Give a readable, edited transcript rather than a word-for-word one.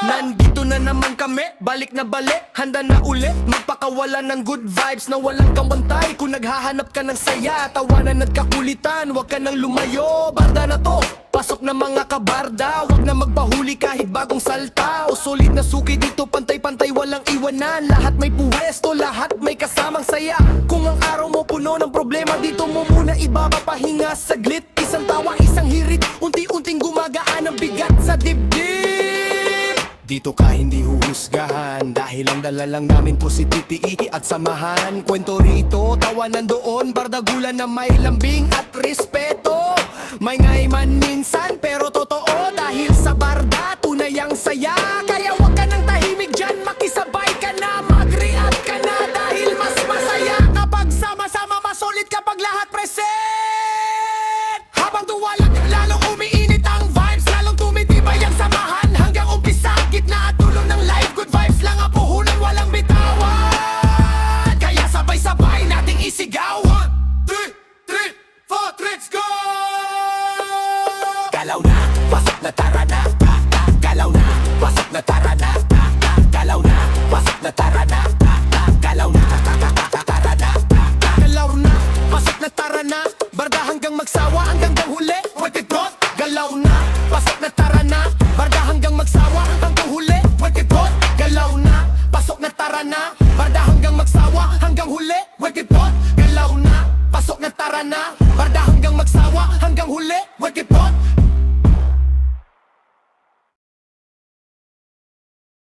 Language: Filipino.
Nandito na naman kami, balik na balik, handa na ulit magpakawala ng good vibes na walang kambantay. Kung naghahanap ka ng saya, tawanan at kakulitan, wag ka nang lumayo. Barda na to, pasok na mga kabarda, wag na magpahuli kahit bagong salta. O solid na suki dito, pantay-pantay walang iwanan. Lahat may puwesto, lahat may kasamang saya. Kung ang araw mo puno ng problema, dito mo muna ibabapahinga saglit. Isang tawa, isang hirit, unti-unting gumagaan ang bigat sa dibdib. Dito ka hindi huhusgahan, dahil ang dala lang namin positivity at samahan. Kwento rito, tawanan doon, bardagulan na may lambing at respeto. May ngay man minsan, pero totoo, dahil sa barda, tunay ang saya. Kaya wag ka nang tahimik dyan, makisabay ka na, mag-react ka na, dahil mas masaya kapag sama-sama, masolid kapag lahat present. Habang tuwala, lalong umiinit ang vibes, lalong tumitibay ang samahan. Hanggang umpisa, gitna at dulo ng life, good vibes lang ang puhunan, walang bitawan. Kaya sabay-sabay nating isigaw, 1, 2, 3, 4, let's go! Galaw na, pasok na, tara na. Galaw na, pasok na, tara na. Galaw na, pasok na, tara na. Galaw na, tara na. Galaw na, pasok na, tara na. Barda hanggang magsawa, hanggang huli, wag itot. Galaw na, pasok na, tara na. Barda hanggang magsawa, hanggang huli, wag itot. Galaw na, pasok na, tara na. Barda hanggang magsawa, hanggang huli, wag itot. Galaw na, pasok na, tara na. Barda hanggang magsawa, hanggang huli, wag itot.